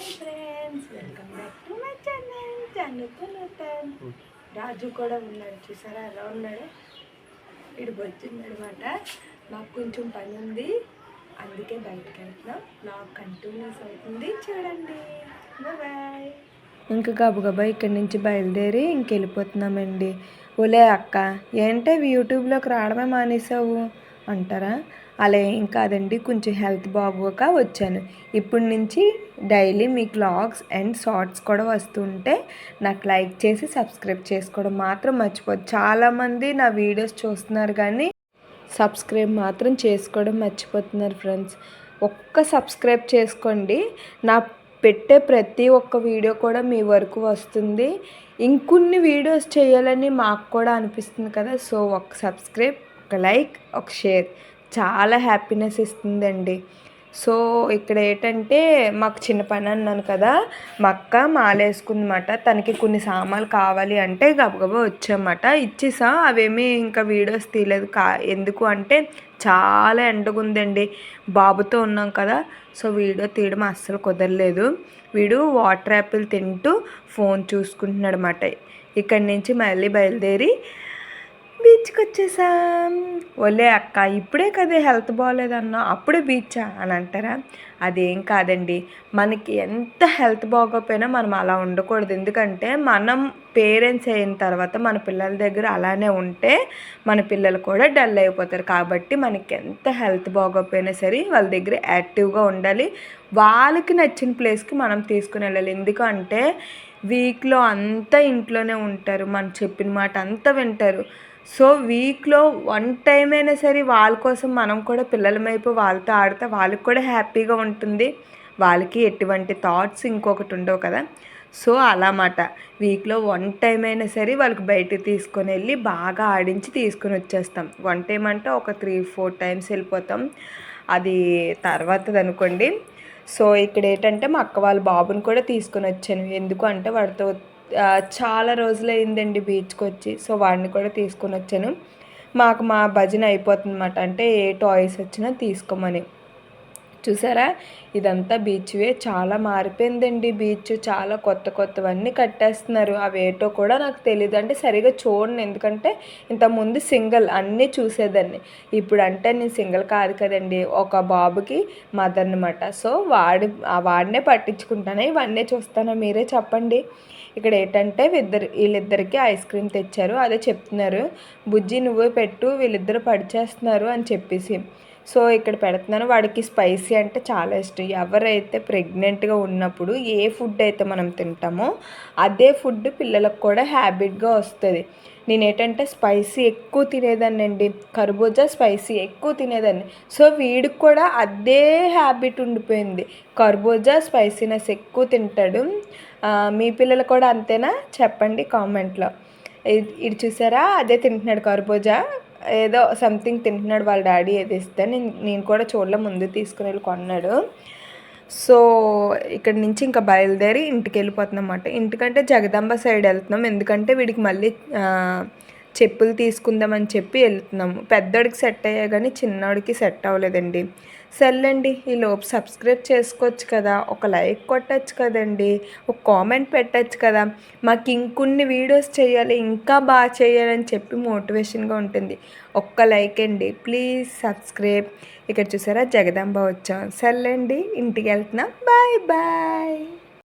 Hi friends, welcome back to my channel. Raju కూడా ఉన్నాడు, చూసారా ఎలా ఉన్నాడు. ఇటు వచ్చిందనమాట. మాకు కొంచెం పని ఉంది, అందుకే బయటకు వెళ్తున్నాం. బ్లాగ్ కంటిన్యూస్ అవుతుంది, చూడండి. బాయ్. ఇంకా గబగబా ఇక్కడి నుంచి బయలుదేరి ఇంకెళ్ళిపోతున్నామండి. ఓలే అక్క, ఏంటే యూట్యూబ్లోకి రావడమే మానేసావు అంటారా? అలా ఏం కాదండి, కొంచెం హెల్త్ బాగోక వచ్చాను. ఇప్పటి నుంచి డైలీ మీ వ్లాగ్స్ అండ్ షార్ట్స్ కూడా వస్తుంటే నాకు లైక్ చేసి సబ్స్క్రైబ్ చేసుకోవడం మాత్రం మర్చిపోద్దు. చాలామంది నా వీడియోస్ చూస్తున్నారు కానీ సబ్స్క్రైబ్ మాత్రం చేసుకోవడం మర్చిపోతున్నారు ఫ్రెండ్స్. ఒక్క సబ్స్క్రైబ్ చేసుకోండి, నా పెట్టే ప్రతి ఒక్క వీడియో కూడా మీ వరకు వస్తుంది. ఇంకొన్ని వీడియోస్ చేయాలని మాకు కూడా అనిపిస్తుంది కదా. సో ఒక సబ్స్క్రైబ్, ఒక లైక్, ఒక షేర్ చాలా హ్యాపీనెస్ ఇస్తుందండి. సో ఇక్కడ ఏంటంటే మాకు చిన్న పని అన్నాను కదా, మా అక్క మాలేసుకుందన్నమాట. తనకి కొన్ని సామాన్లు కావాలి అంటే గబగబా వచ్చామాట, ఇచ్చేసా. అవేమీ ఇంకా వీడియోస్ తీయలేదు. ఎందుకు అంటే చాలా ఎండగుందండి, బాబుతో ఉన్నాం కదా. సో వీడియో తీయడం అస్సలు కుదరలేదు. వీడు వాటర్ యాపిల్ తింటూ ఫోన్ చూసుకుంటున్నాడు అన్నమాట. ఇక్కడి నుంచి మళ్ళీ బయలుదేరి బీచ్కి వచ్చేసాం. ఒలే అక్క, ఇప్పుడే కదా హెల్త్ బాగోలేదన్నా, అప్పుడే బీచా అని అంటారా? అదేం కాదండి, మనకి ఎంత హెల్త్ బాగోకపోయినా మనం అలా ఉండకూడదు. ఎందుకంటే మనం పేరెంట్స్ అయిన తర్వాత మన పిల్లల దగ్గర అలానే ఉంటే మన పిల్లలు కూడా డల్ అయిపోతారు. కాబట్టి మనకి ఎంత హెల్త్ బాగోకపోయినా సరే వాళ్ళ దగ్గర యాక్టివ్గా ఉండాలి. వాళ్ళకి నచ్చిన ప్లేస్కి మనం తీసుకుని వెళ్ళాలి. ఎందుకంటే వీక్లో అంతా ఇంట్లోనే ఉంటారు, మనం చెప్పిన మాట అంతా వింటారు. సో వీక్లో 1 టైం అయినా సరే వాళ్ళ కోసం మనం కూడా పిల్లల వైపు వాళ్ళతో ఆడితే వాళ్ళకి కూడా హ్యాపీగా ఉంటుంది. వాళ్ళకి ఎటువంటి థాట్స్ ఇంకొకటి ఉండవు కదా. సో అలా మాట, వీక్లో 1 టైం అయినా సరే వాళ్ళకి బయటకు తీసుకొని వెళ్ళి బాగా ఆడించి తీసుకొని వచ్చేస్తాం. 1 టైం అంటే ఒక 3-4 టైమ్స్ వెళ్ళిపోతాం, అది తర్వాతది అనుకోండి. సో ఇక్కడ ఏంటంటే మా అక్క వాళ్ళ బాబుని కూడా తీసుకొని వచ్చాను. ఎందుకు అంటే వాడితో చాలా రోజులు అయిందండి బీచ్కి వచ్చి. సో వాడిని కూడా తీసుకొని వచ్చాను. మా భజన అయిపోతుంది అన్నమాట, అంటే ఏ టాయ్స్ వచ్చినా తీసుకోమని. చూసారా, ఇదంతా బీచ్వే. చాలా మారిపోయిందండి బీచ్, చాలా కొత్త కొత్తవన్నీ కట్టేస్తున్నారు. అవేటో కూడా నాకు తెలియదు, అంటే సరిగా చూడను. ఎందుకంటే ఇంతకుముందు సింగిల్ అన్నీ చూసేదాన్ని. ఇప్పుడు అంటే నేను సింగిల్ కాదు కదండి, ఒక బాబుకి మదర్ అనమాట. సో వాడినే పట్టించుకుంటాను, ఇవన్నీ చూస్తాను. మీరే చెప్పండి. ఇక్కడ ఏంటంటే వీళ్ళిద్దరికి ఐస్ క్రీమ్ తెచ్చారు. అదే చెప్తున్నారు, బుజ్జి నువ్వే పెట్టు, వీళ్ళిద్దరు పడిచేస్తున్నారు అని చెప్పేసి. సో ఇక్కడ పెడుతున్నాను. వాడికి స్పైసీ అంటే చాలా ఇష్టం. ఎవరైతే ప్రెగ్నెంట్గా ఉన్నప్పుడు ఏ ఫుడ్ అయితే మనం తింటామో అదే ఫుడ్ పిల్లలకు కూడా హ్యాబిట్గా వస్తుంది. నేనేంటంటే స్పైసీ ఎక్కువ తినేదాన్ని అండి, కర్బూజా స్పైసీ ఎక్కువ తినేదాన్ని. సో వీడికి కూడా అదే హ్యాబిట్ ఉండిపోయింది, కర్బూజా స్పైసీనెస్ ఎక్కువ తింటాడు. మీ పిల్లలు కూడా అంతేనా చెప్పండి కామెంట్లో. ఇది చూసారా, అదే తింటున్నాడు కర్బూజా. ఏదో సంథింగ్ తింటున్నాడు, వాళ్ళ డాడీ ఏది ఇస్తే నేను కూడా చూడలే, ముందు తీసుకుని వెళ్ళి కొన్నాడు. సో ఇక్కడ నుంచి ఇంకా బయలుదేరి ఇంటికి వెళ్ళిపోతున్నాం అన్నమాట. ఇంటికంటే జగదాంబ సైడ్ వెళ్తున్నాం, ఎందుకంటే వీడికి మళ్ళీ చెప్పులు తీసుకుందామని చెప్పి వెళ్తున్నాము. పెద్దోడికి సెట్ అయ్యా కానీ చిన్నోడికి సెట్ అవ్వలేదండి. సర్లేండి, ఈలోపు సబ్స్క్రైబ్ చేసుకోవచ్చు కదా, ఒక లైక్ కొట్టచ్చు కదండి, ఒక కామెంట్ పెట్టచ్చు కదా. మాకు ఇంకొన్ని వీడియోస్ చేయాలి, ఇంకా బాగా చేయాలని చెప్పి మోటివేషన్గా ఉంటుంది. ఒక్క లైక్ అండి, ప్లీజ్ సబ్స్క్రైబ్. ఇక్కడ చూసారా జగదాంబ వచ్చాం. సర్లేండి, ఇంటికి వెళ్తున్నాం. Bye bye.